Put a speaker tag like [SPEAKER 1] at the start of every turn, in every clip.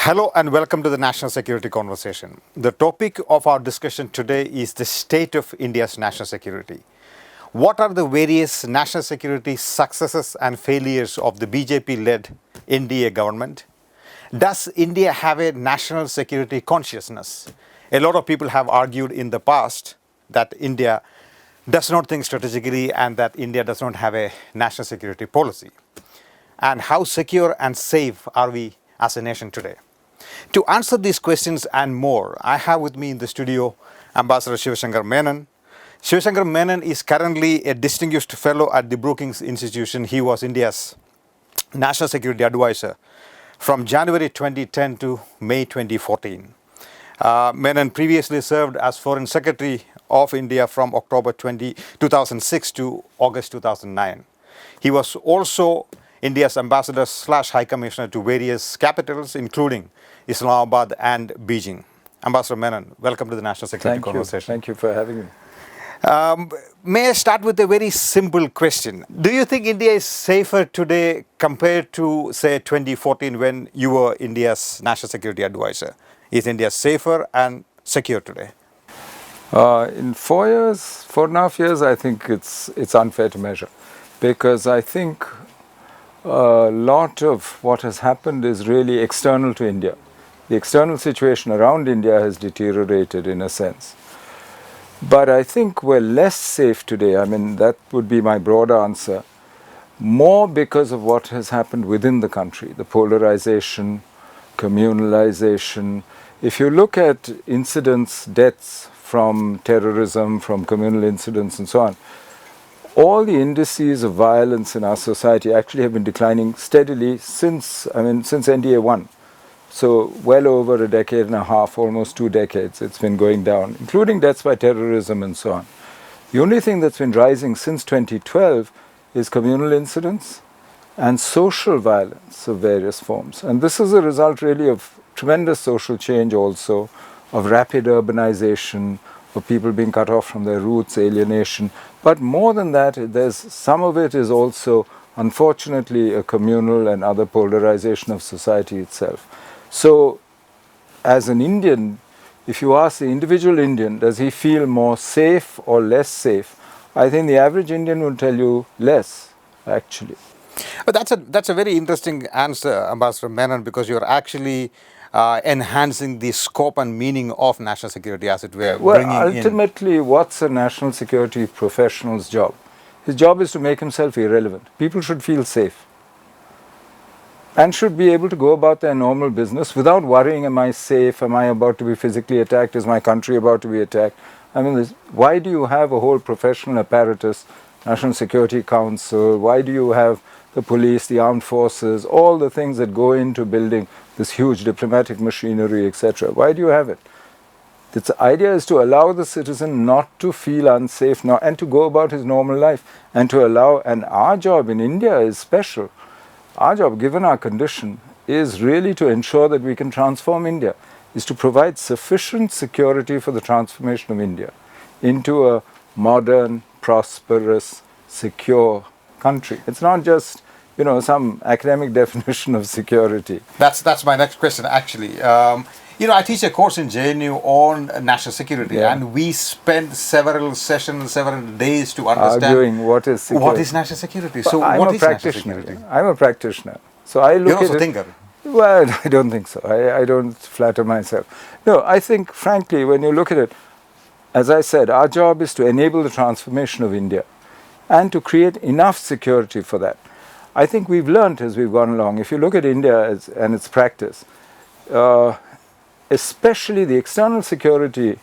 [SPEAKER 1] Hello and welcome to the National Security Conversation. The topic of our discussion today is the state of India's national security. What are the various national security successes and failures of the BJP-led NDA government? Does India have a national security consciousness? A lot of people have argued in the past that India does not think strategically and that India does not have a national security policy. And how secure and safe are we as a nation today? To answer these questions and more, I have with me in the studio Ambassador Shivashankar Menon. Shivashankar Menon is currently a distinguished fellow at the Brookings Institution. He was India's National Security Advisor from January 2010 to May 2014. Menon previously served as Foreign Secretary of India from October 2006 to August 2009. He was also India's ambassador / high commissioner to various capitals, including Islamabad and Beijing. Ambassador Menon, welcome to the National Security Conversation.
[SPEAKER 2] Thank you for having me.
[SPEAKER 1] May I start with a very simple question? Do you think India is safer today compared to, say, 2014 when you were India's National Security Advisor? Is India safer and secure today?
[SPEAKER 2] In 4.5 years, I think it's unfair to measure, because I think a lot of what has happened is really external to India. The external situation around India has deteriorated in a sense. But I think we're less safe today. I mean, that would be my broad answer. More because of what has happened within the country, the polarization, communalization. If you look at incidents, deaths from terrorism, from communal incidents and so on, all the indices of violence in our society actually have been declining steadily since NDA 1. So well over a decade and a half, almost 2 decades, it's been going down, including deaths by terrorism and so on. The only thing that's been rising since 2012 is communal incidents and social violence of various forms. And this is a result really of tremendous social change also, of rapid urbanization, of people being cut off from their roots, alienation. But more than that, some of it is also, unfortunately, a communal and other polarization of society itself. So, as an Indian, if you ask the individual Indian, does he feel more safe or less safe? I think the average Indian will tell you less, actually.
[SPEAKER 1] But that's a very interesting answer, Ambassador Menon, because you're actually enhancing the scope and meaning of national security, as it were.
[SPEAKER 2] Well, ultimately, what's a national security professional's job? His job is to make himself irrelevant. People should feel safe and should be able to go about their normal business without worrying, am I safe, am I about to be physically attacked, is my country about to be attacked? I mean, why do you have a whole professional apparatus, National Security Council, why do you have the police, the armed forces, all the things that go into building this huge diplomatic machinery, etc. Why do you have it? The idea is to allow the citizen not to feel unsafe and to go about his normal life, and to allow, and our job in India is special. Our job, given our condition, is really to ensure that we can transform India, is to provide sufficient security for the transformation of India into a modern, prosperous, secure country. It's not just, some academic definition of security.
[SPEAKER 1] That's my next question, actually. I teach a course in JNU on national security, and we spend several sessions, several days to understand
[SPEAKER 2] arguing what is security.
[SPEAKER 1] What is national security. So
[SPEAKER 2] I'm
[SPEAKER 1] what
[SPEAKER 2] a
[SPEAKER 1] is
[SPEAKER 2] practitioner.
[SPEAKER 1] national security?
[SPEAKER 2] I'm a practitioner. So I look
[SPEAKER 1] You're also
[SPEAKER 2] at
[SPEAKER 1] a thinker.
[SPEAKER 2] Well, I don't think so. I don't flatter myself. No, I think, frankly, when you look at it, as I said, our job is to enable the transformation of India and to create enough security for that. I think we've learned as we've gone along. If you look at India and its practice, especially the external security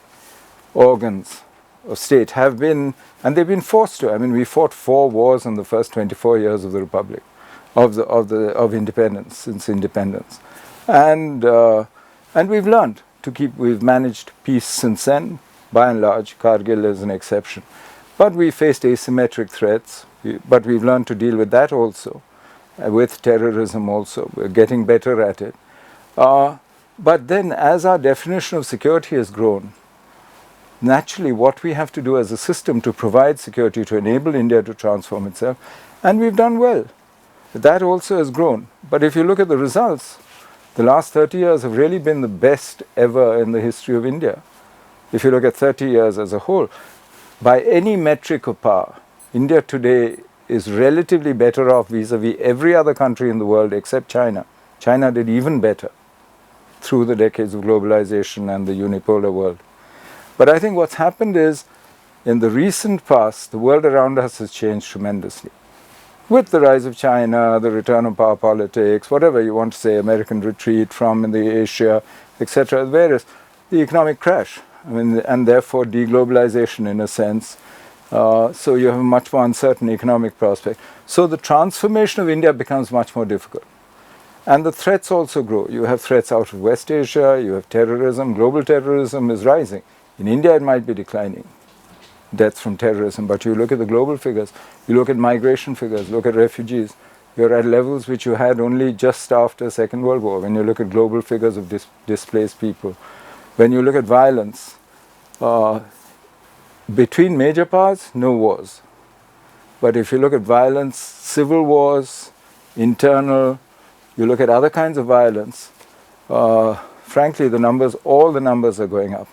[SPEAKER 2] organs of state have been, and they've been forced to. I mean, we fought 4 wars in the first 24 years of the Republic, of independence, since independence, and we've learned to keep. We've managed peace since then, by and large. Kargil is an exception, but we faced asymmetric threats. But we've learned to deal with that also, with terrorism also. We're getting better at it. But then, as our definition of security has grown, naturally what we have to do as a system to provide security, to enable India to transform itself, and we've done well. That also has grown. But if you look at the results, The last 30 years have really been the best ever in the history of India. If you look at 30 years as a whole, by any metric of power, India today is relatively better off vis-a-vis every other country in the world except China. China did even better through the decades of globalization and the unipolar world. But I think what's happened is, in the recent past, the world around us has changed tremendously. With the rise of China, the return of power politics, whatever you want to say, American retreat from the Asia, etc., various, the economic crash, and therefore deglobalization in a sense. So you have a much more uncertain economic prospect. So the transformation of India becomes much more difficult. And the threats also grow. You have threats out of West Asia, you have terrorism, global terrorism is rising. In India it might be declining, deaths from terrorism, but you look at the global figures, you look at migration figures, look at refugees, you're at levels which you had only just after Second World War, when you look at global figures of displaced people. When you look at violence, between major powers, no wars. But if you look at violence, civil wars, internal, you look at other kinds of violence, frankly, all the numbers are going up.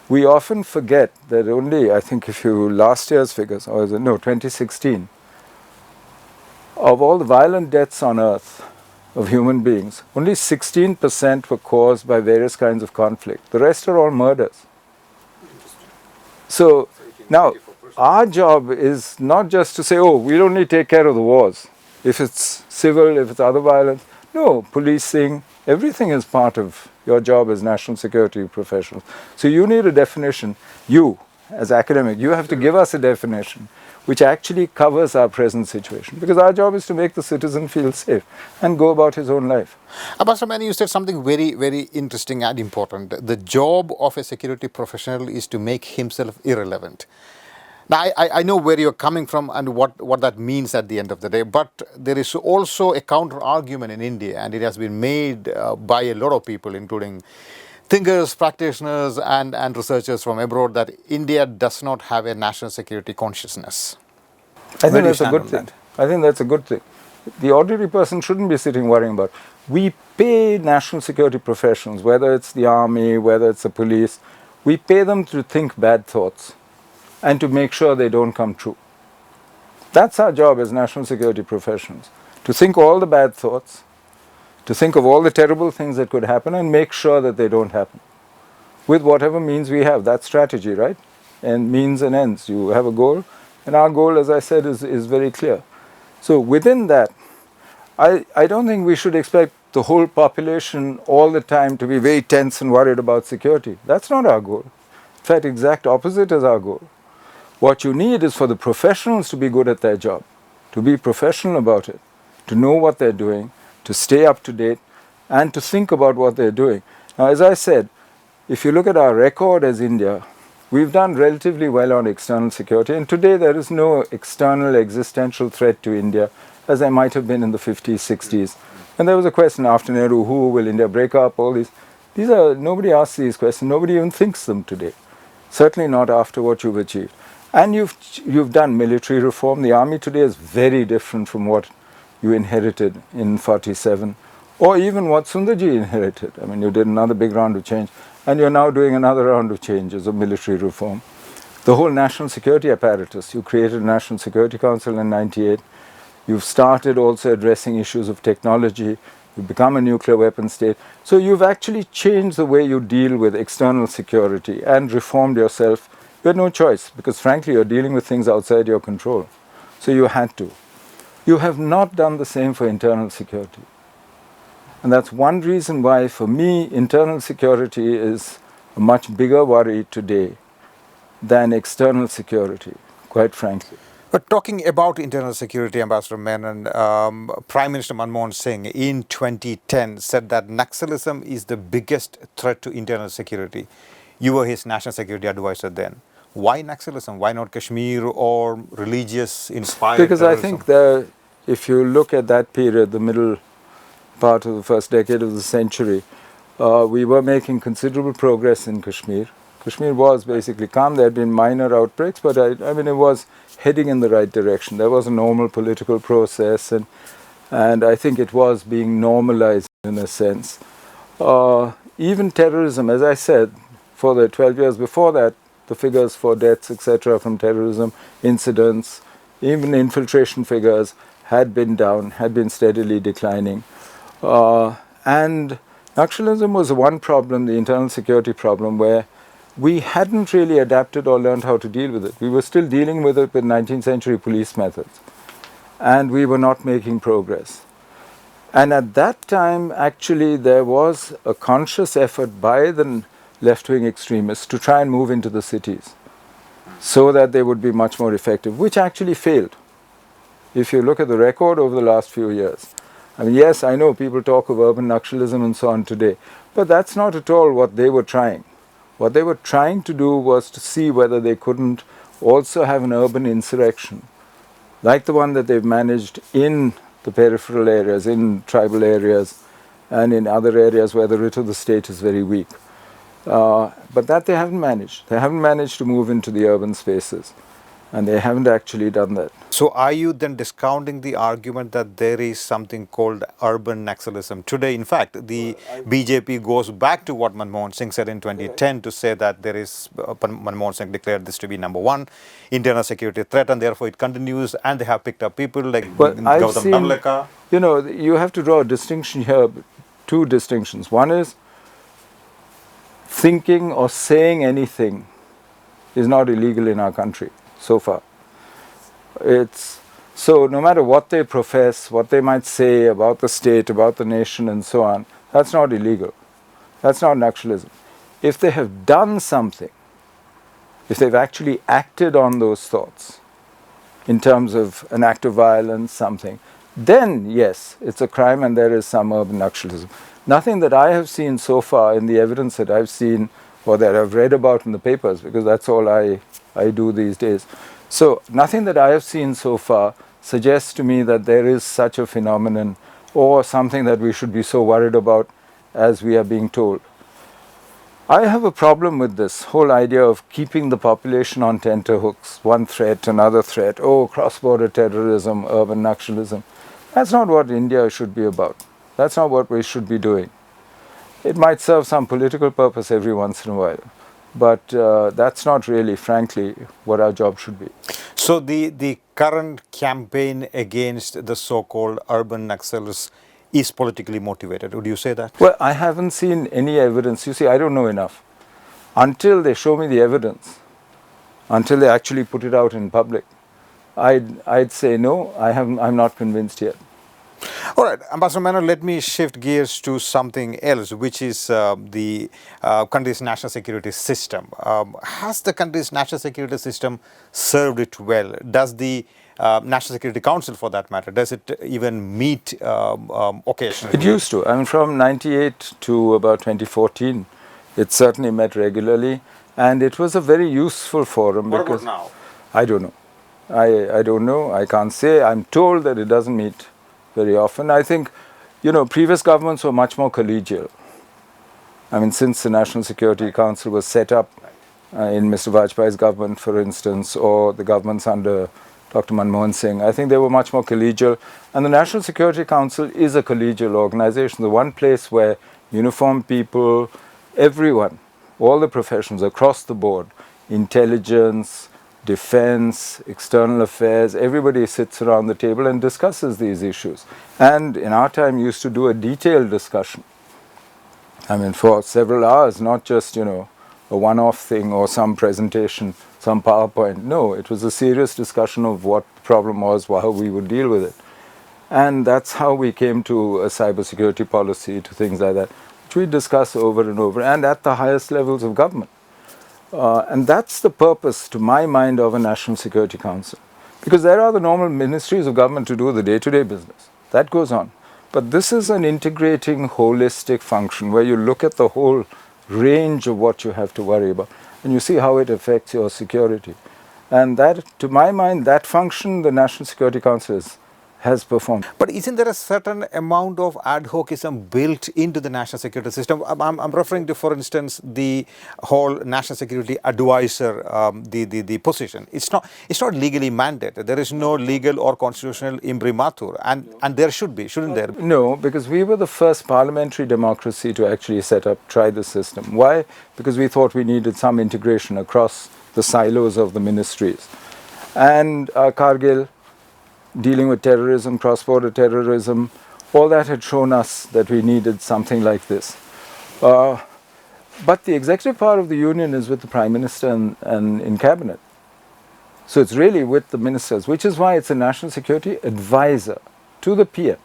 [SPEAKER 2] We often forget that only, I think if you, last year's figures, or 2016, of all the violent deaths on earth of human beings, only 16% were caused by various kinds of conflict. The rest are all murders. So now, our job is not just to say, oh, we'll only take care of the wars. If it's civil, if it's other violence. No, policing, everything is part of your job as national security professionals. So you need a definition. You, as academic, you have to give us a definition which actually covers our present situation. Because our job is to make the citizen feel safe and go about his own life.
[SPEAKER 1] Ambassador Menon, you said something very, very interesting and important. The job of a security professional is to make himself irrelevant. Now, I know where you're coming from and what that means at the end of the day, but there is also a counter-argument in India, and it has been made by a lot of people, including thinkers, practitioners, and researchers from abroad, that India does not have a national security consciousness.
[SPEAKER 2] I think that's a good thing. I think that's a good thing. The ordinary person shouldn't be sitting worrying about. We pay national security professionals, whether it's the army, whether it's the police, we pay them to think bad thoughts and to make sure they don't come true. That's our job as national security professionals, to think all the bad thoughts, to think of all the terrible things that could happen and make sure that they don't happen. With whatever means we have, that's strategy, right? And means and ends. You have a goal, and our goal, as I said, is very clear. So within that, I don't think we should expect the whole population all the time to be very tense and worried about security. That's not our goal. In fact, exact opposite is our goal. What you need is for the professionals to be good at their job, to be professional about it, to know what they're doing, to stay up to date, and to think about what they're doing. Now, as I said, if you look at our record as India, we've done relatively well on external security, and today there is no external existential threat to India as there might have been in the 50s, 60s. And there was a question after Nehru, who will India break up, all these. Nobody asks these questions, nobody even thinks them today. Certainly not after what you've achieved. And you've done military reform. The army today is very different from what you inherited in 47, or even what Sundarji inherited. I mean, you did another big round of change, and you're now doing another round of changes of military reform. The whole national security apparatus, you created a National Security Council in 98. You've started also addressing issues of technology. You've become a nuclear weapon state. So you've actually changed the way you deal with external security and reformed yourself. You had no choice, because frankly, you're dealing with things outside your control. So you had to. You have not done the same for internal security. And that's one reason why, for me, internal security is a much bigger worry today than external security, quite frankly.
[SPEAKER 1] But talking about internal security, Ambassador Menon, Prime Minister Manmohan Singh in 2010 said that Naxalism is the biggest threat to internal security. You were his national security advisor then. Why Naxalism? Why not Kashmir or religious inspired
[SPEAKER 2] Because
[SPEAKER 1] terrorism?
[SPEAKER 2] I think if you look at that period, the middle part of the first decade of the century, we were making considerable progress in Kashmir. Kashmir was basically calm. There had been minor outbreaks, but I mean, it was heading in the right direction. There was a normal political process, and I think it was being normalized. in a sense. Even terrorism, as I said, for the 12 years before that, the figures for deaths, etc., from terrorism incidents, even infiltration figures had been down, had been steadily declining. And Naxalism was one problem, the internal security problem, where we hadn't really adapted or learned how to deal with it. We were still dealing with it with 19th century police methods, and we were not making progress. And at that time, actually, there was a conscious effort by the left-wing extremists to try and move into the cities so that they would be much more effective, which actually failed. If you look at the record over the last few years. I mean, yes, I know people talk of urban Naxalism and so on today, but that's not at all what they were trying. What they were trying to do was to see whether they couldn't also have an urban insurrection, like the one that they've managed in the peripheral areas, in tribal areas, and in other areas where the writ of the state is very weak. But that they haven't managed. They haven't managed to move into the urban spaces, and they haven't actually done that.
[SPEAKER 1] So are you then discounting the argument that there is something called urban Naxalism today? In fact, the BJP goes back to what Manmohan Singh said in 2010 to say that there is, Manmohan Singh declared this to be number one internal security threat, and therefore it continues, and they have picked up people like Gautam Navlekha.
[SPEAKER 2] You know, you have to draw a distinction here, two distinctions. One is thinking or saying anything is not illegal in our country so far. So no matter what they profess, what they might say about the state, about the nation and so on, that's not illegal. That's not Naxalism. If they have done something, if they've actually acted on those thoughts in terms of an act of violence, something, then yes, it's a crime and there is some urban Naxalism. Nothing that I have seen so far in the evidence that I've seen or that I've read about in the papers, because that's all I do these days. So nothing that I have seen so far suggests to me that there is such a phenomenon or something that we should be so worried about as we are being told. I have a problem with this whole idea of keeping the population on tenterhooks, one threat, another threat, oh, cross-border terrorism, urban Naxalism. That's not what India should be about. That's not what we should be doing. It might serve some political purpose every once in a while, but that's not really, frankly, what our job should be.
[SPEAKER 1] So the current campaign against the so-called urban Naxals is politically motivated. Would you say that?
[SPEAKER 2] Well, I haven't seen any evidence. You see, I don't know enough. Until they show me the evidence, until they actually put it out in public, I'd say no, I'm not convinced yet.
[SPEAKER 1] All right, Ambassador Menon, let me shift gears to something else, which is the country's national security system. Has the country's national security system served it well? Does the National Security Council, for that matter, does it even meet occasionally?
[SPEAKER 2] It used to. I mean, from 98 to about 2014, it certainly met regularly, and it was a very useful forum.
[SPEAKER 1] What about now?
[SPEAKER 2] I don't know. I don't know. I can't say. I'm told that it doesn't meet very often. I think, you know, previous governments were much more collegial. I mean, since the National Security Council was set up in Mr. Vajpayee's government, for instance, or the governments under Dr. Manmohan Singh, I think they were much more collegial. And the National Security Council is a collegial organization, the one place where uniformed people, everyone, all the professions across the board, intelligence, defense, external affairs, everybody sits around the table and discusses these issues. And in our time used to do a detailed discussion. I mean, for several hours, not just, you know, a one-off thing or some presentation, some PowerPoint. No, it was a serious discussion of what the problem was, how we would deal with it. And that's how we came to a cybersecurity policy, to things like that, which we discuss over and over, and at the highest levels of government. And that's the purpose, to my mind, of a National Security Council. Because there are the normal ministries of government to do the day-to-day business. That goes on. But this is an integrating, holistic function where you look at the whole range of what you have to worry about and you see how it affects your security. And that, to my mind, that function the National Security Council has performed.
[SPEAKER 1] But isn't there a certain amount of ad hocism built into the national security system? I'm referring to, for instance, the whole national security advisor, the position. It's not legally mandated. There is no legal or constitutional imprimatur, and there should be, shouldn't there?
[SPEAKER 2] No, because we were the first parliamentary democracy to actually try the system. Why? Because we thought we needed some integration across the silos of the ministries. And Kargil, dealing with terrorism, cross-border terrorism, all that had shown us that we needed something like this. But the executive power of the union is with the Prime Minister and in cabinet. So it's really with the ministers, which is why it's a national security advisor to the PM.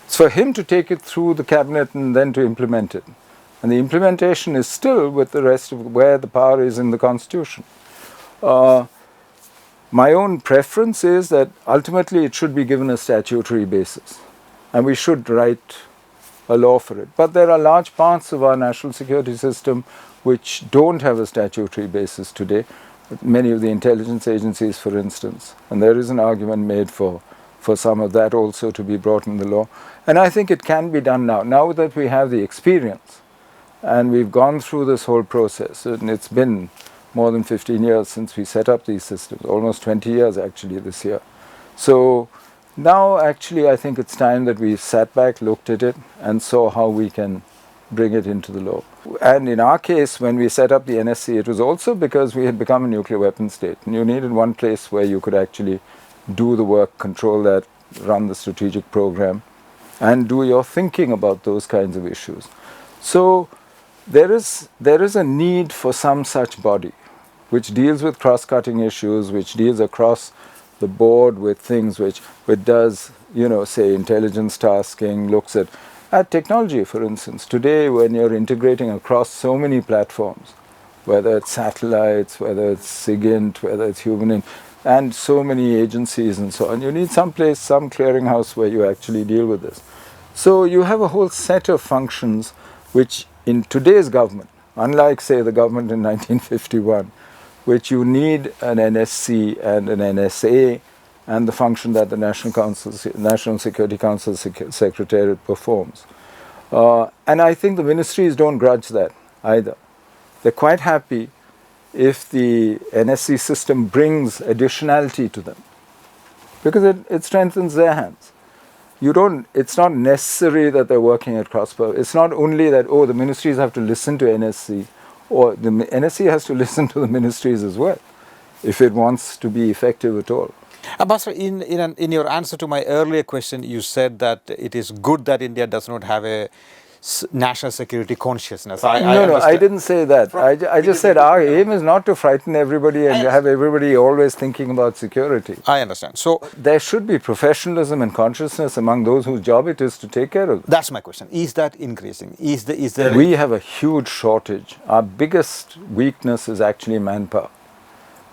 [SPEAKER 2] It's for him to take it through the cabinet and then to implement it. And the implementation is still with the rest of where the power is in the constitution. My own preference is that ultimately it should be given a statutory basis, and we should write a law for it. But there are large parts of our national security system which don't have a statutory basis today, many of the intelligence agencies, for instance, and there is an argument made for some of that also to be brought in the law. And I think it can be done now that we have the experience and we've gone through this whole process, and it's been more than 15 years since we set up these systems, almost 20 years actually this year. So now actually I think it's time that we sat back, looked at it and saw how we can bring it into the law. And in our case, when we set up the NSC, it was also because we had become a nuclear weapon state, and you needed one place where you could actually do the work, control that, run the strategic program and do your thinking about those kinds of issues. So there is a need for some such body which deals with cross-cutting issues, which deals across the board with things which does, say intelligence tasking, looks at technology, for instance. Today, when you're integrating across so many platforms, whether it's satellites, whether it's SIGINT, whether it's human, and so many agencies and so on, you need some place, some clearinghouse where you actually deal with this. So you have a whole set of functions which in today's government, unlike say the government in 1951, which you need an NSC and an NSA and the function that the National Security Council Secretariat performs. And I think the ministries don't grudge that either. They're quite happy if the NSC system brings additionality to them, because it strengthens their hands. It's not necessary that they're working at cross-purpose. It's not only that, the ministries have to listen to NSC, or the NSC has to listen to the ministries as well, if it wants to be effective at all.
[SPEAKER 1] Ambassador, in your answer to my earlier question, you said that it is good that India does not have a national security consciousness.
[SPEAKER 2] I didn't say that. I just said our aim is not to frighten everybody and have everybody always thinking about security.
[SPEAKER 1] I understand. So
[SPEAKER 2] there should be professionalism and consciousness among those whose job it is to take care of them.
[SPEAKER 1] That's my question. Is that increasing?
[SPEAKER 2] We have a huge shortage. Our biggest weakness is actually manpower.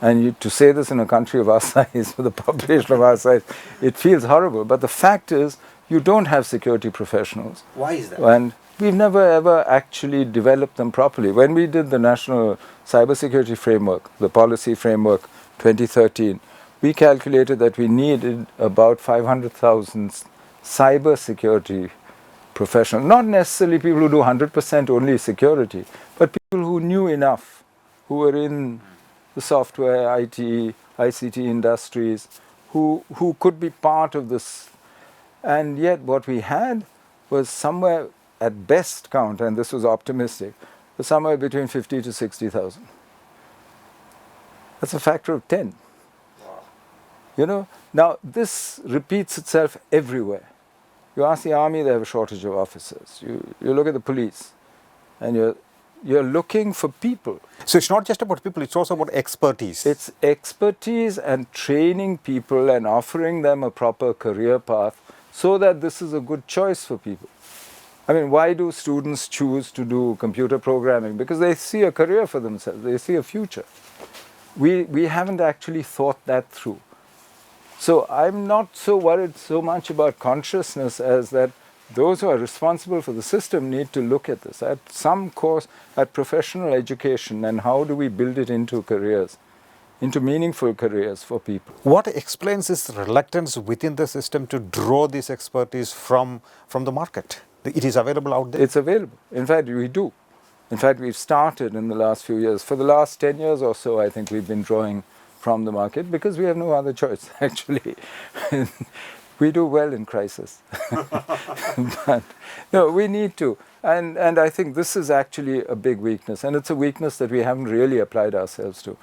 [SPEAKER 2] And to say this in a country of our size, with a population of our size, it feels horrible. But the fact is, you don't have security professionals.
[SPEAKER 1] Why is that?
[SPEAKER 2] And we've never ever actually developed them properly. When we did the National Cybersecurity Framework, the policy framework 2013, we calculated that we needed about 500,000 cybersecurity professionals. Not necessarily people who do 100% only security, but people who knew enough, who were in the software, IT, ICT industries, who could be part of this. And yet what we had was somewhere, at best count, and this was optimistic, was somewhere between 50 to 60,000. That's a factor of 10. Wow. Now this repeats itself everywhere. You ask the army, they have a shortage of officers. You look at the police, and you're looking for people.
[SPEAKER 1] So it's not just about people, it's also about expertise.
[SPEAKER 2] It's expertise and training people and offering them a proper career path so that this is a good choice for people. I mean, why do students choose to do computer programming? Because they see a career for themselves, they see a future. We haven't actually thought that through. So I'm not so worried so much about consciousness as that those who are responsible for the system need to look at this, at some course, at professional education, and how do we build it into careers. into meaningful careers for people.
[SPEAKER 1] What explains this reluctance within the system to draw this expertise from the market? It is available out there?
[SPEAKER 2] It's available. In fact, we do. In fact, we've started in the last few years. For the last 10 years or so, I think we've been drawing from the market because we have no other choice, actually. We do well in crisis. But no, we need to. And I think this is actually a big weakness. And it's a weakness that we haven't really applied ourselves to.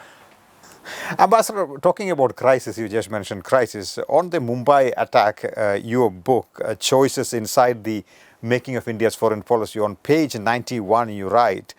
[SPEAKER 1] Ambassador, talking about crisis, you just mentioned crisis. On the Mumbai attack, your book, Choices Inside the Making of India's Foreign Policy, on page 91 you write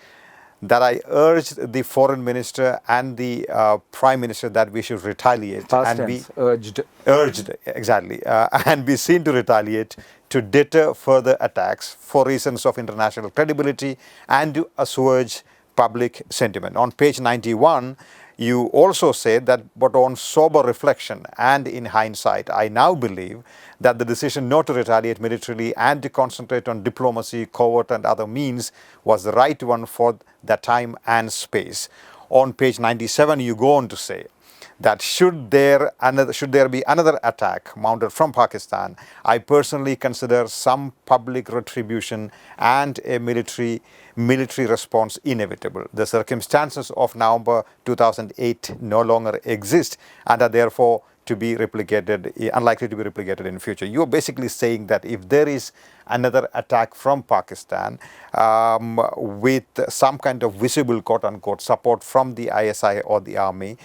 [SPEAKER 1] that I urged the foreign minister and the prime minister that we should retaliate.
[SPEAKER 2] Past
[SPEAKER 1] and
[SPEAKER 2] tense, urged.
[SPEAKER 1] Urged, exactly. And be seen to retaliate to deter further attacks for reasons of international credibility and to assuage public sentiment. On page 91, you also said that, but on sober reflection and in hindsight, I now believe that the decision not to retaliate militarily and to concentrate on diplomacy, covert and other means was the right one for that time and space. On page 97, you go on to say that should there be another attack mounted from Pakistan, I personally consider some public retribution and a military response inevitable. The circumstances of November 2008 no longer exist and are therefore unlikely to be replicated in future. You're basically saying that if there is another attack from Pakistan with some kind of visible quote-unquote support from the ISI or the army,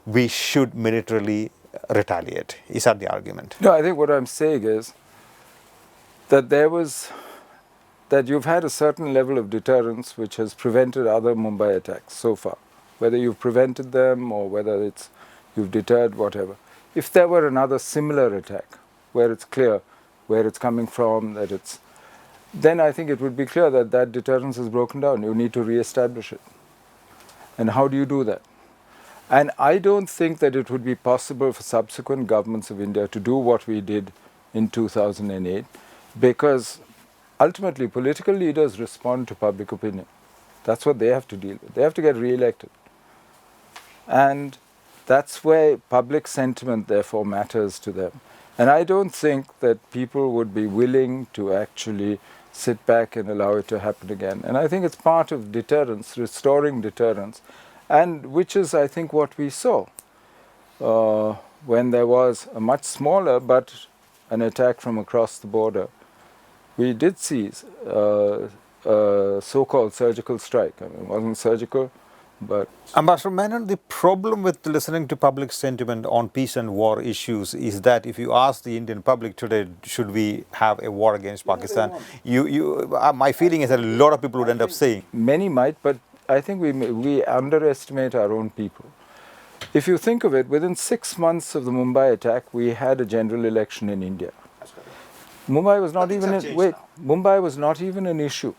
[SPEAKER 1] we should militarily retaliate. Is that the argument?
[SPEAKER 2] No, I think what I'm saying is that you've had a certain level of deterrence which has prevented other Mumbai attacks so far. Whether you've prevented them or whether you've deterred, whatever. If there were another similar attack where it's clear where it's coming from, then I think it would be clear that that deterrence is broken down. You need to re-establish it. And how do you do that? And I don't think that it would be possible for subsequent governments of India to do what we did in 2008 because ultimately political leaders respond to public opinion. That's what they have to deal with. They have to get re-elected. And that's where public sentiment therefore matters to them. And I don't think that people would be willing to actually sit back and allow it to happen again. And I think it's part of deterrence, restoring deterrence. And which is, I think, what we saw when there was a much smaller but an attack from across the border. We did see a so-called surgical strike. I mean, it wasn't surgical, but...
[SPEAKER 1] Ambassador Menon, the problem with listening to public sentiment on peace and war issues is that if you ask the Indian public today, should we have a war against Pakistan, my feeling is that a lot of people would end up saying.
[SPEAKER 2] Many might, but I think we underestimate our own people. If you think of it, within 6 months of the Mumbai attack, we had a general election in India. Mumbai was not Mumbai was not even an issue.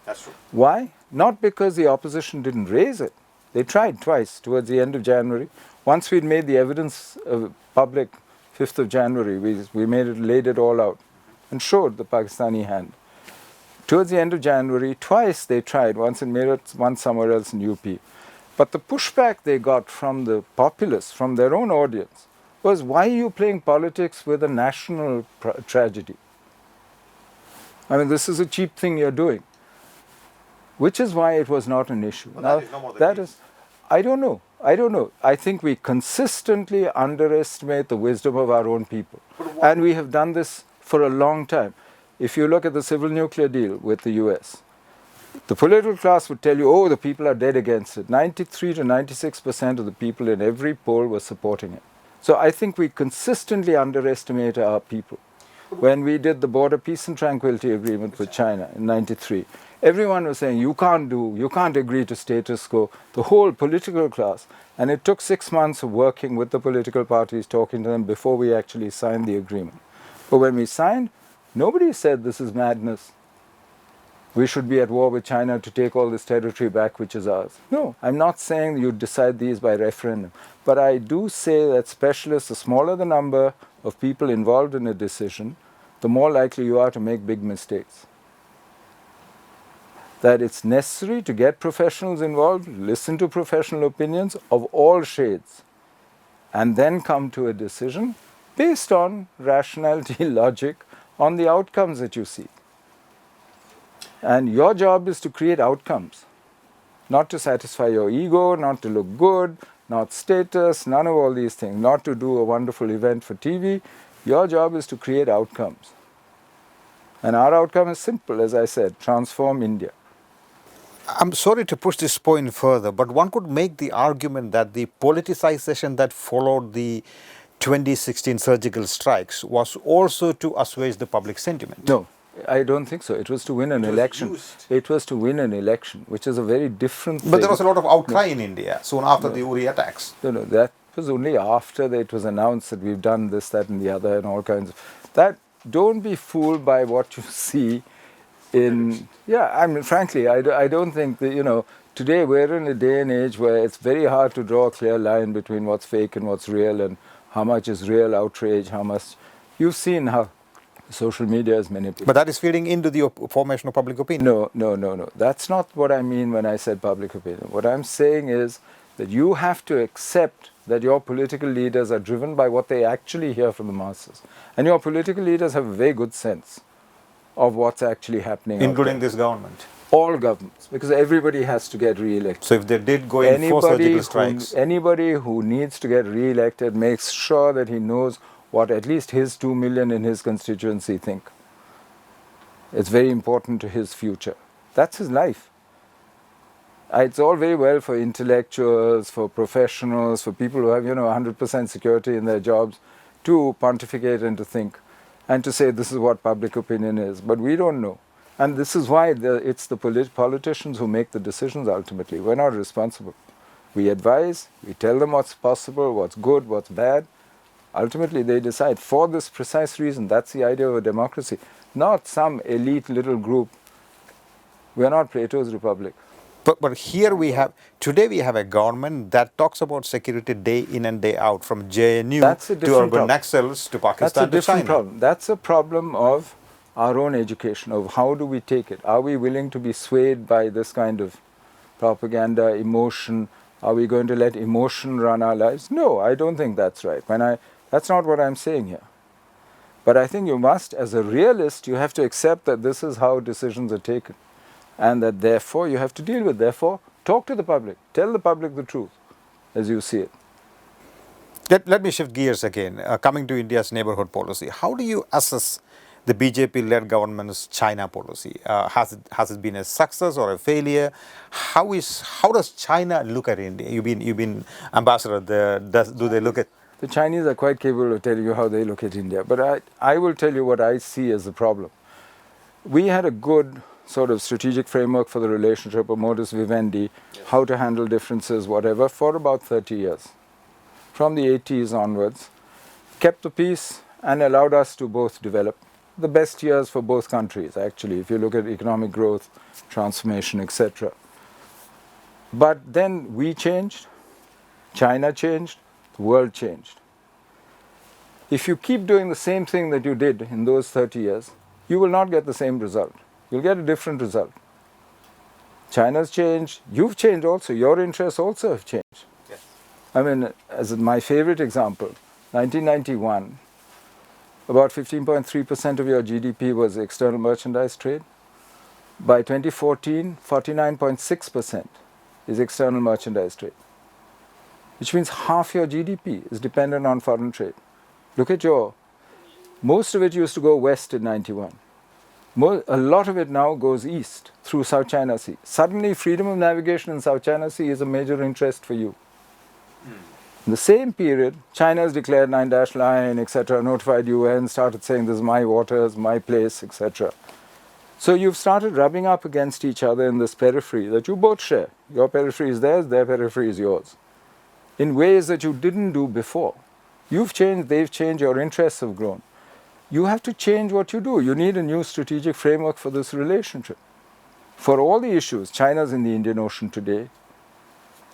[SPEAKER 1] That's true.
[SPEAKER 2] Why? Not because the opposition didn't raise it. They tried twice towards the end of January. Once we'd made the evidence public, 5th of January, we laid it all out and showed the Pakistani hand. Towards the end of January, twice they tried, once in Meerut, once somewhere else in UP. But the pushback they got from the populace, from their own audience, was, why are you playing politics with a national tragedy? I mean, this is a cheap thing you're doing. Which is why it was not an issue.
[SPEAKER 1] Well, now, that is no more the case.
[SPEAKER 2] I don't know. I think we consistently underestimate the wisdom of our own people. And we have done this for a long time. If you look at the civil nuclear deal with the US, the political class would tell you, oh, the people are dead against it. 93 to 96% of the people in every poll were supporting it. So I think we consistently underestimate our people. When we did the Border Peace and Tranquility Agreement with China in 93, everyone was saying, you can't agree to status quo, the whole political class. And it took 6 months of working with the political parties, talking to them before we actually signed the agreement. But when we signed, nobody said this is madness. We should be at war with China to take all this territory back, which is ours. No, I'm not saying you decide these by referendum. But I do say that specialists, the smaller the number of people involved in a decision, the more likely you are to make big mistakes. That it's necessary to get professionals involved, listen to professional opinions of all shades. and then come to a decision based on rationality, logic, on the outcomes that you see. And your job is to create outcomes, not to satisfy your ego, not to look good, not status, none of all these things, not to do a wonderful event for TV. Your job is to create outcomes. And our outcome is simple, as I said, transform India.
[SPEAKER 1] I'm sorry to push this point further, but one could make the argument that the politicization that followed the 2016 surgical strikes was also to assuage the public sentiment.
[SPEAKER 2] No, I don't think so. It was to win an election. It was to win an election, which is a very different thing.
[SPEAKER 1] But there was a lot of outcry in India soon after the Uri attacks.
[SPEAKER 2] No, that was only after it was announced that we've done this, that, and the other, and all kinds of that. Don't be fooled by what you see in. Yeah, I mean, frankly, I don't think that, today we're in a day and age where it's very hard to draw a clear line between what's fake and what's real, and how much is real outrage, how much. You've seen how social media is manipulated.
[SPEAKER 1] But that is feeding into the formation of public opinion.
[SPEAKER 2] No. That's not what I mean when I said public opinion. What I'm saying is that you have to accept that your political leaders are driven by what they actually hear from the masses. And your political leaders have a very good sense of what's actually happening.
[SPEAKER 1] Including this government.
[SPEAKER 2] All governments, because everybody has to get re-elected.
[SPEAKER 1] So if they did go in for surgical strikes.
[SPEAKER 2] Anybody who needs to get re-elected makes sure that he knows what at least his 2 million in his constituency think. It's very important to his future. That's his life. It's all very well for intellectuals, for professionals, for people who have 100% security in their jobs to pontificate and to think and to say this is what public opinion is. But we don't know. And this is why it's the politicians who make the decisions ultimately. We're not responsible. We advise, we tell them what's possible, what's good, what's bad. Ultimately, they decide for this precise reason. That's the idea of a democracy, not some elite little group. We're not Plato's Republic.
[SPEAKER 1] But here today we have a government that talks about security day in and day out, from JNU to urban Naxals to Pakistan to China.
[SPEAKER 2] Problem. That's a problem of our own education, of how do we take it? Are we willing to be swayed by this kind of propaganda, emotion? Are we going to let emotion run our lives? No, I don't think that's right. That's not what I'm saying here. But I think you must, as a realist, you have to accept that this is how decisions are taken. And that therefore you have to deal with. Therefore, talk to the public. Tell the public the truth as you see it.
[SPEAKER 1] Let me shift gears again. Coming to India's neighborhood policy, how do you assess the BJP-led government's China policy? Has it been a success or a failure? How does China look at India? You've been ambassador there. Do they look at?
[SPEAKER 2] The Chinese are quite capable of telling you how they look at India. But I will tell you what I see as the problem. We had a good sort of strategic framework for the relationship, a modus vivendi, how to handle differences, whatever, for about 30 years. From the 80s onwards, kept the peace and allowed us to both develop. The best years for both countries, actually, if you look at economic growth, transformation, etc. But then we changed, China changed, the world changed. If you keep doing the same thing that you did in those 30 years, you will not get the same result. You'll get a different result. China's changed, you've changed also, your interests also have changed.
[SPEAKER 1] Yes.
[SPEAKER 2] I mean, as my favorite example, 1991, about 15.3% of your GDP was external merchandise trade. By 2014, 49.6% is external merchandise trade, which means half your GDP is dependent on foreign trade. Look at most of it used to go west in 91. A lot of it now goes east through South China Sea. Suddenly, freedom of navigation in South China Sea is a major interest for you. In the same period, China has declared 9-dash line, etc., notified UN, started saying this is my waters, my place, etc. So you've started rubbing up against each other in this periphery that you both share. Your periphery is theirs, their periphery is yours. In ways that you didn't do before. You've changed, they've changed, your interests have grown. You have to change what you do. You need a new strategic framework for this relationship. For all the issues, China's in the Indian Ocean today.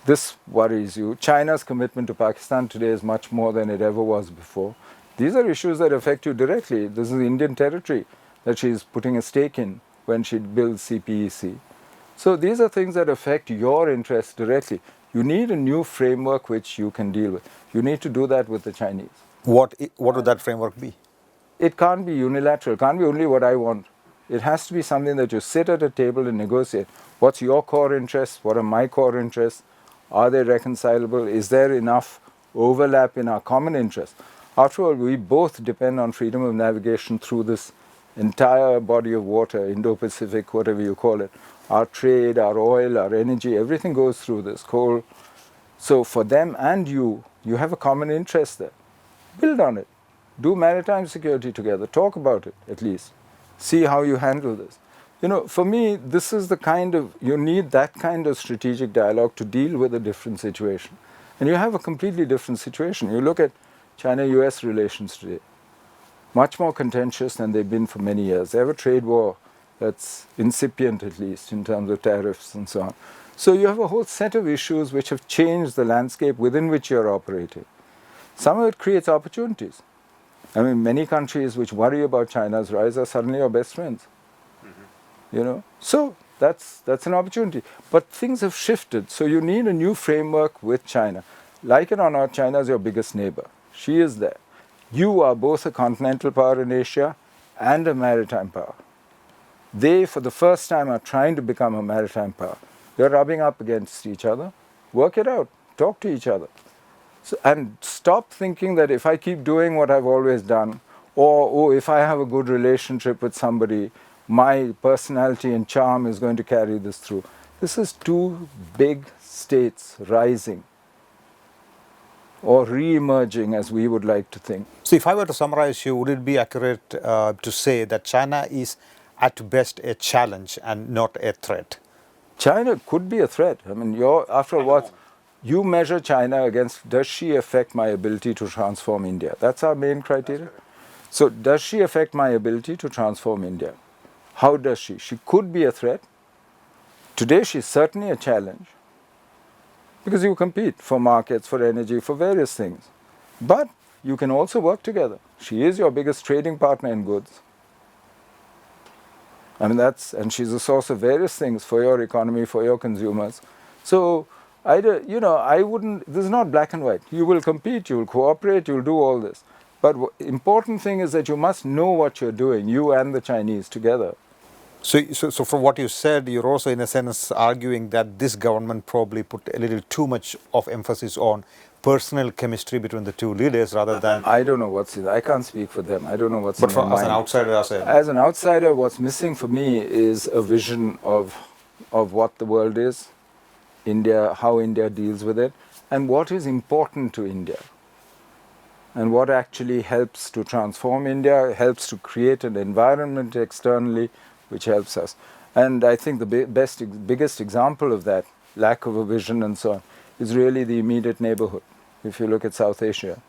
[SPEAKER 2] This worries you. China's commitment to Pakistan today is much more than it ever was before. These are issues that affect you directly. This is Indian territory that she's putting a stake in when she builds CPEC. So these are things that affect your interests directly. You need a new framework which you can deal with. You need to do that with the Chinese.
[SPEAKER 1] What would that framework be?
[SPEAKER 2] It can't be unilateral. It can't be only what I want. It has to be something that you sit at a table and negotiate. What's your core interests? What are my core interests? Are they reconcilable? Is there enough overlap in our common interests? After all, we both depend on freedom of navigation through this entire body of water, Indo-Pacific, whatever you call it. Our trade, our oil, our energy, everything goes through this, coal. So for them and you have a common interest there. Build on it. Do maritime security together. Talk about it, at least. See how you handle this. You know, for me, this is the kind of, you need that kind of strategic dialogue to deal with a different situation. And you have a completely different situation. You look at China-US relations today. Much more contentious than they've been for many years. They have a trade war that's incipient, at least, in terms of tariffs and so on. So you have a whole set of issues which have changed the landscape within which you're operating. Some of it creates opportunities. I mean, many countries which worry about China's rise are suddenly your best friends. You know, so that's an opportunity. But things have shifted, so you need a new framework with China. Like it or not, China is your biggest neighbor. She is there. You are both a continental power in Asia and a maritime power. They, for the first time, are trying to become a maritime power. They're rubbing up against each other. Work it out. Talk to each other. So, and stop thinking that if I keep doing what I've always done, or if I have a good relationship with somebody, my personality and charm is going to carry this through. This is two big states rising, or re-emerging, as we would like to think.
[SPEAKER 1] So if I were to summarize you, would it be accurate to say that China is at best a challenge and not a threat?
[SPEAKER 2] China could be a threat. I mean, after all, what you measure China against, does she affect my ability to transform India? That's our main criteria. So does she affect my ability to transform India? How does she? She could be a threat. Today she's certainly a challenge. Because you compete for markets, for energy, for various things. But you can also work together. She is your biggest trading partner in goods. I mean, and she's a source of various things for your economy, for your consumers. So, I wouldn't, this is not black and white. You will compete, you will cooperate, you will do all this. But important thing is that you must know what you're doing, you and the Chinese together.
[SPEAKER 1] So from what you said, you're also in a sense arguing that this government probably put a little too much of emphasis on personal chemistry between the two leaders rather than...
[SPEAKER 2] I don't know what's in, I can't speak for them. I don't know what's in their mind.
[SPEAKER 1] But as an outsider,
[SPEAKER 2] as an outsider, what's missing for me is a vision of what the world is, India, how India deals with it, and what is important to India. And what actually helps to transform India, helps to create an environment externally which helps us. And I think the biggest example of that, lack of a vision and so on, is really the immediate neighborhood. If you look at South Asia,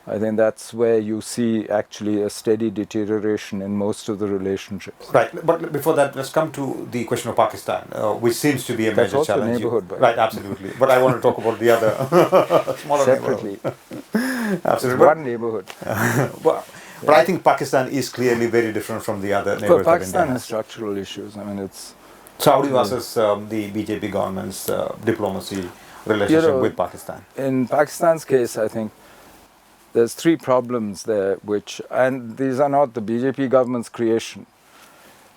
[SPEAKER 2] I think that's where you see actually a steady deterioration in most of the relationships.
[SPEAKER 1] Right, but before that, let's come to the question of Pakistan, which seems to be a major challenge.
[SPEAKER 2] Neighborhood,
[SPEAKER 1] right, absolutely. But I want to talk about the other smaller
[SPEAKER 2] separately.
[SPEAKER 1] Absolutely.
[SPEAKER 2] One neighborhood.
[SPEAKER 1] But I think Pakistan is clearly very different from the other neighborhoods.
[SPEAKER 2] Well, Pakistan has structural issues. I mean, it's...
[SPEAKER 1] So how do you assess the BJP government's diplomacy relationship with Pakistan?
[SPEAKER 2] In Pakistan's case, I think there's three problems there, and these are not the BJP government's creation.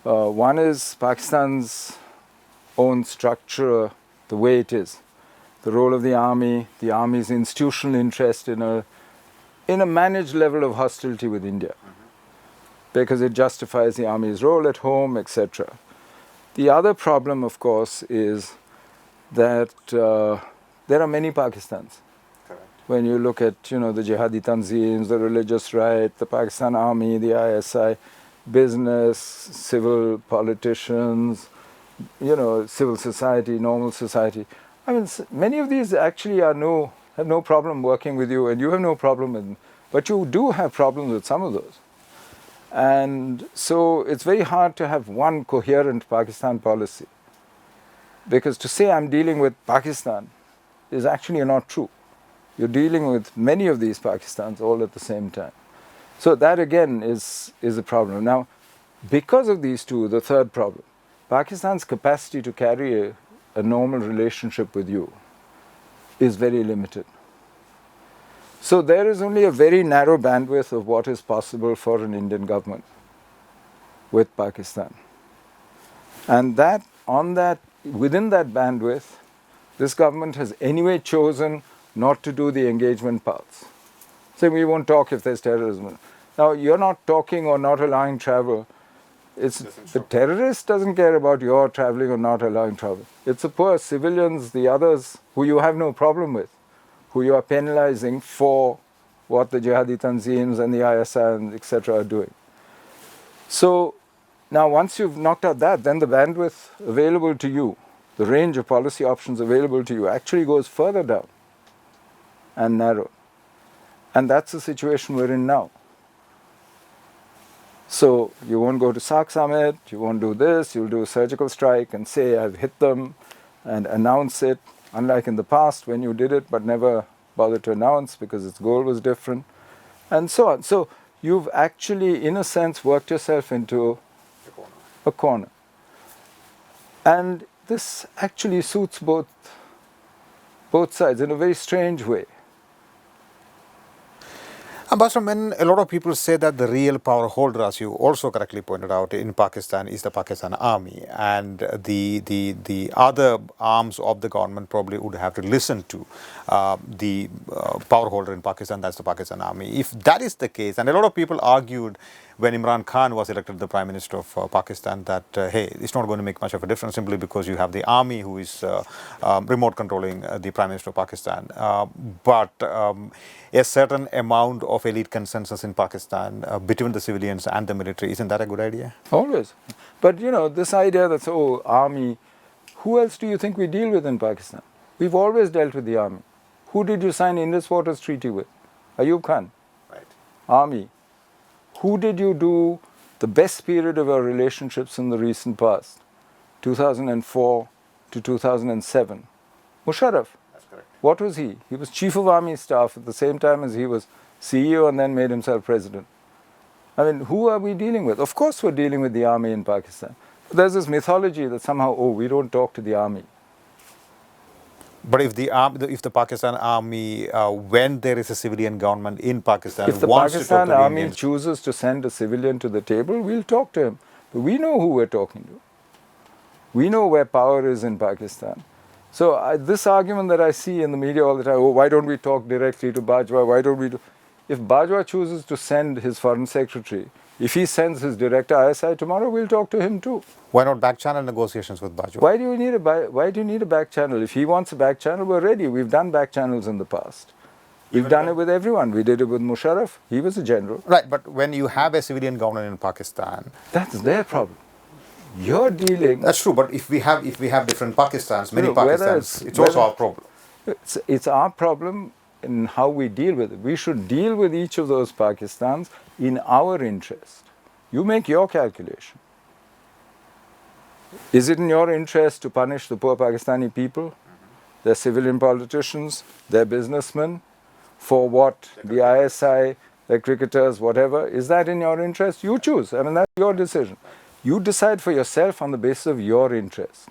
[SPEAKER 2] One is Pakistan's own structure, the way it is. The role of the army's institutional interest in a managed level of hostility with India, because it justifies the army's role at home, etc. The other problem, of course, is that there are many Pakistans.
[SPEAKER 1] Correct.
[SPEAKER 2] When you look at, the jihadi tanzeems, the religious right, the Pakistan army, the ISI, business, civil politicians, civil society, normal society. I mean, many of these actually have no problem working with you, and you have no problem with, but you do have problems with some of those. And so it's very hard to have one coherent Pakistan policy. Because to say I'm dealing with Pakistan is actually not true. You're dealing with many of these Pakistans all at the same time. So that again is a problem. Now, because of these two, the third problem, Pakistan's capacity to carry a normal relationship with you is very limited. So there is only a very narrow bandwidth of what is possible for an Indian government with Pakistan. And within that bandwidth, this government has anyway chosen not to do the engagement paths. So we won't talk if there's terrorism. Now, you're not talking or not allowing travel. The terrorist doesn't care about your traveling or not allowing travel. It's the poor civilians, the others who you have no problem with, who you are penalizing for what the jihadi tanzeems and the ISI and etc. are doing. So now once you've knocked out that, then the bandwidth available to you, the range of policy options available to you actually goes further down and narrow. And that's the situation we're in now. So you won't go to SAARC summit, you won't do this, you'll do a surgical strike and say I've hit them and announce it, unlike in the past when you did it but never bothered to announce because its goal was different, and so on. So you've actually, in a sense, worked yourself into a corner. And this actually suits both sides in a very strange way.
[SPEAKER 1] Ambassador, when a lot of people say that the real power holder, as you also correctly pointed out, in Pakistan is the Pakistan army, and the other arms of the government probably would have to listen to the power holder in Pakistan, that's the Pakistan army. If that is the case, and a lot of people argued when Imran Khan was elected the Prime Minister of Pakistan that, hey, it's not going to make much of a difference simply because you have the army who is remote controlling the Prime Minister of Pakistan. But a certain amount of elite consensus in Pakistan between the civilians and the military, isn't that a good idea?
[SPEAKER 2] Always. But you know, this idea that, oh, army, who else do you think we deal with in Pakistan? We've always dealt with the army. Who did you sign Indus Waters Treaty with? Ayub Khan.
[SPEAKER 1] Right.
[SPEAKER 2] Army. Who did you do the best period of our relationships in the recent past? 2004 to 2007. Musharraf.
[SPEAKER 1] That's correct.
[SPEAKER 2] What was he? He was Chief of Army Staff at the same time as he was CEO and then made himself President. I mean, who are we dealing with? Of course we're dealing with the army in Pakistan. But there's this mythology that somehow, oh, we don't talk to the army.
[SPEAKER 1] But if the Pakistan army, when there is a civilian government in Pakistan,
[SPEAKER 2] if the
[SPEAKER 1] wants
[SPEAKER 2] Pakistan
[SPEAKER 1] to talk to the
[SPEAKER 2] army
[SPEAKER 1] Indians,
[SPEAKER 2] chooses to send a civilian to the table, we'll talk to him. But we know who we're talking to. We know where power is in Pakistan. So this argument that I see in the media all the time, oh, why don't we talk directly to Bajwa? Why don't we do? If Bajwa chooses to send his foreign secretary, if he sends his director ISI tomorrow, we'll talk to him too.
[SPEAKER 1] why not back channel negotiations with Bajwa?
[SPEAKER 2] Why do you need a back channel? If he wants a back channel, we're ready. We've done back channels in the past. We've done it with everyone. We did it with Musharraf. He was a general.
[SPEAKER 1] Right, but when you have a civilian government in Pakistan,
[SPEAKER 2] That's their problem. You're dealing.
[SPEAKER 1] that's true. But if we have different Pakistans, many
[SPEAKER 2] No, whether
[SPEAKER 1] Pakistans, it's also our problem.
[SPEAKER 2] It's our problem in how we deal with it. We should deal with each of those Pakistans in our interest. You make your calculation. Is it in your interest to punish the poor Pakistani people, their civilian politicians, their businessmen, for what? The ISI, their cricketers, whatever. Is that in your interest? You choose. I mean, that's your decision. You decide for yourself on the basis of your interest.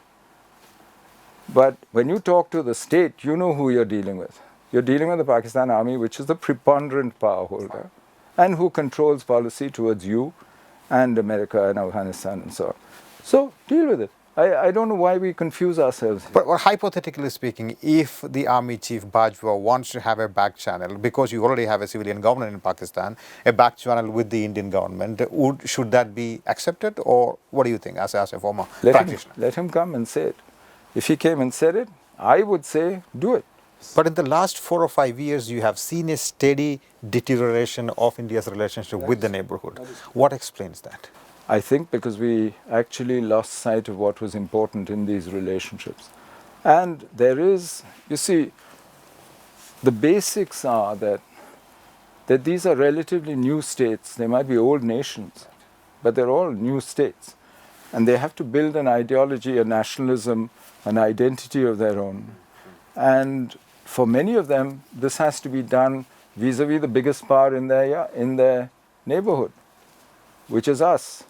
[SPEAKER 2] But when you talk to the state, you know who you're dealing with. You're dealing with the Pakistan army, which is the preponderant power holder, and who controls policy towards you and America and Afghanistan and so on. So deal with it. I don't know why we confuse ourselves here.
[SPEAKER 1] But hypothetically speaking, if the army chief Bajwa wants to have a back channel, because you already have a civilian government in Pakistan, a back channel with the Indian government, should that be accepted, or what do you think as a former practitioner?
[SPEAKER 2] Let him come and say it. If he came and said it, I would say do it.
[SPEAKER 1] But in the last 4 or 5 years, you have seen a steady deterioration of India's relationship with the neighborhood. What explains that?
[SPEAKER 2] I think because we actually lost sight of what was important in these relationships. And there is, you see, the basics are that these are relatively new states. They might be old nations, but they're all new states. And they have to build an ideology, a nationalism, an identity of their own. And for many of them, this has to be done vis-a-vis the biggest power in their neighborhood, which is us.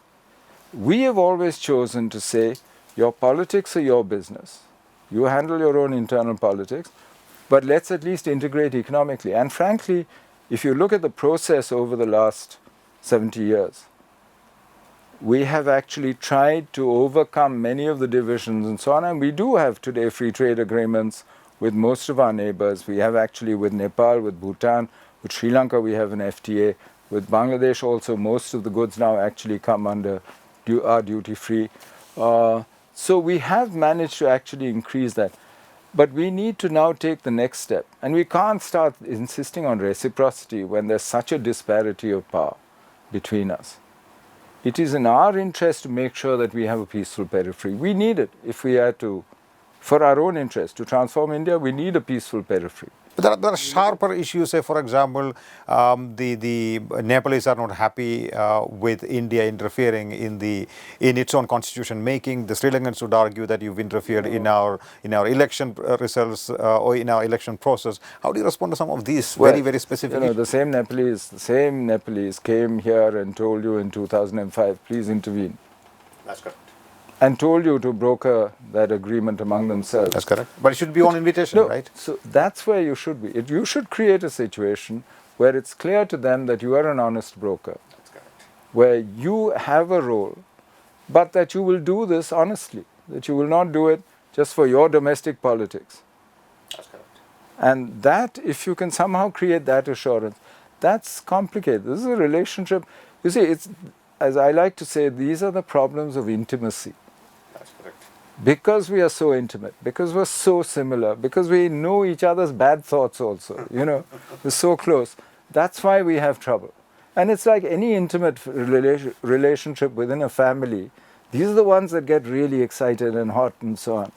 [SPEAKER 2] We have always chosen to say, your politics are your business. You handle your own internal politics. but let's at least integrate economically. And frankly, if you look at the process over the last 70 years, we have actually tried to overcome many of the divisions and so on, and we do have today free trade agreements with most of our neighbors. We have actually with Nepal, with Bhutan, with Sri Lanka we have an FTA, with Bangladesh also most of the goods now actually come under our duty free. So we have managed to actually increase that. But we need to now take the next step, and we can't start insisting on reciprocity when there's such a disparity of power between us. It is in our interest to make sure that we have a peaceful periphery. We need it if we are to, for our own interest, to transform India, we need a peaceful periphery.
[SPEAKER 1] But there are sharper issues. Say, for example, the Nepalese are not happy with India interfering in its own constitution making. The Sri Lankans would argue that you've interfered in our election results or in our election process. How do you respond to some of these very specific issues?
[SPEAKER 2] The same Nepalese came here and told you in 2005, please intervene.
[SPEAKER 1] That's correct.
[SPEAKER 2] And told you to broker that agreement among themselves.
[SPEAKER 1] That's correct. But it should be on invitation, right?
[SPEAKER 2] So that's where you should be. You should create a situation where it's clear to them that you are an honest broker.
[SPEAKER 1] That's correct.
[SPEAKER 2] Where you have a role, but that you will do this honestly. That you will not do it just for your domestic politics.
[SPEAKER 1] That's correct.
[SPEAKER 2] And that, if you can somehow create that assurance, that's complicated. This is a relationship. You see, it's, as I like to say, these are the problems of intimacy. Because we are so intimate, because we're so similar, because we know each other's bad thoughts also, we're so close. That's why we have trouble. And it's like any intimate relationship within a family. These are the ones that get really excited and hot and so on.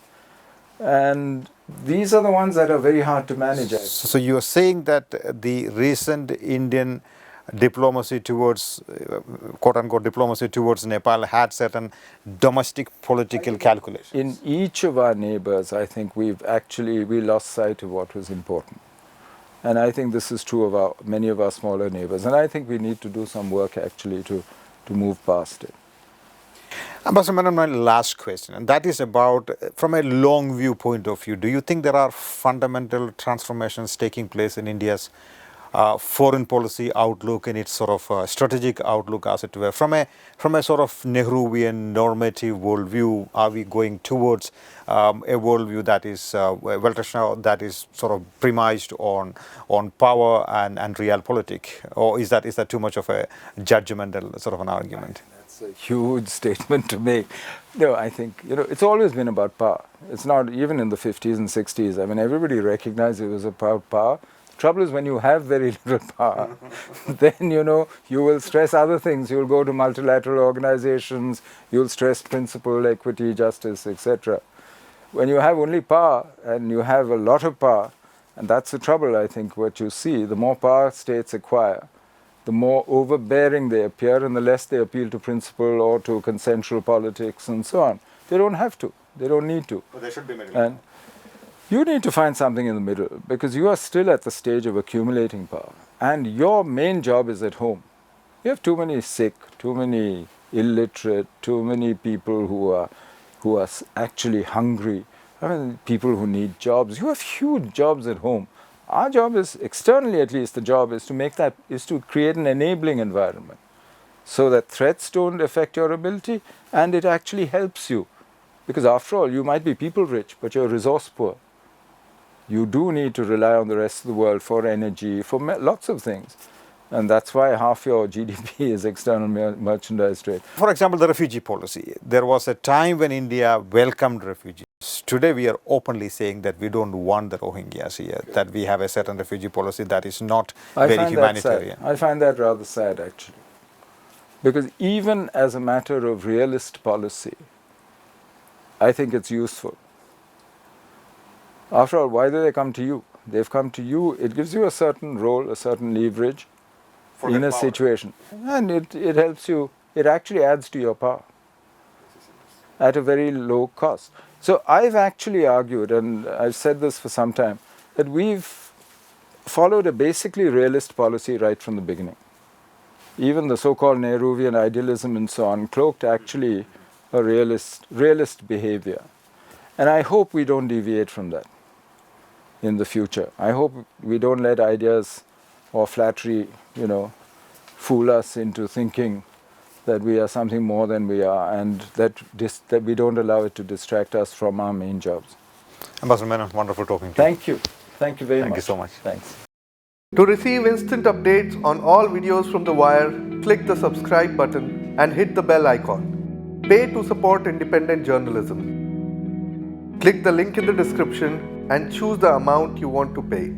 [SPEAKER 2] And these are the ones that are very hard to manage.
[SPEAKER 1] So you're saying that the recent Indian diplomacy towards, quote-unquote diplomacy towards Nepal had certain domestic political calculations.
[SPEAKER 2] In each of our neighbors, I think we lost sight of what was important. And I think this is true of many of our smaller neighbors. And I think we need to do some work actually to move past it.
[SPEAKER 1] Ambassador Menon, my last question, and that is about, from a long view point of view, do you think there are fundamental transformations taking place in India's foreign policy outlook, in its sort of strategic outlook, as it were? From a sort of Nehruvian normative worldview, are we going towards a worldview that is that is sort of premised on power and realpolitik, or is that too much of a judgmental sort of an argument?
[SPEAKER 2] That's a huge statement to make. No, I think it's always been about power. It's not even in the 50s and 60s. I mean, everybody recognized it was about power. Trouble is, when you have very little power, then you will stress other things. You'll go to multilateral organizations, you'll stress principle, equity, justice, etc. When you have only power, and you have a lot of power, and that's the trouble, I think, what you see, the more power states acquire, the more overbearing they appear, and the less they appeal to principle or to consensual politics and so on. They don't have to. They don't need to.
[SPEAKER 1] But they should be middle.
[SPEAKER 2] You need to find something in the middle, because you are still at the stage of accumulating power. And your main job is at home. You have too many sick, too many illiterate, too many people who are actually hungry. I mean, people who need jobs. You have huge jobs at home. Our job is, externally at least, the job is to create an enabling environment so that threats don't affect your ability, and it actually helps you. Because after all, you might be people rich, but you're resource poor. You do need to rely on the rest of the world for energy, for lots of things. And that's why half your GDP is external merchandise trade.
[SPEAKER 1] For example, the refugee policy. There was a time when India welcomed refugees. Today we are openly saying that we don't want the Rohingyas here, that we have a certain refugee policy that is not very humanitarian.
[SPEAKER 2] I find that rather sad, actually. Because even as a matter of realist policy, I think it's useful. After all, why do they come to you? They've come to you. It gives you a certain role, a certain leverage in a situation. And it helps you. It actually adds to your power at a very low cost. So I've actually argued, and I've said this for some time, that we've followed a basically realist policy right from the beginning. Even the so-called Nehruvian idealism and so on cloaked actually a realist behavior. And I hope we don't deviate from that. in the future. I hope we don't let ideas or flattery, fool us into thinking that we are something more than we are, and that we don't allow it to distract us from our main jobs.
[SPEAKER 1] Ambassador Menon, wonderful talking to you.
[SPEAKER 2] Thank you. Thank you very much.
[SPEAKER 1] Thank you so much.
[SPEAKER 2] Thanks.
[SPEAKER 3] To receive instant updates on all videos from The Wire, click the subscribe button and hit the bell icon. Pay to support independent journalism. Click the link in the description and choose the amount you want to pay.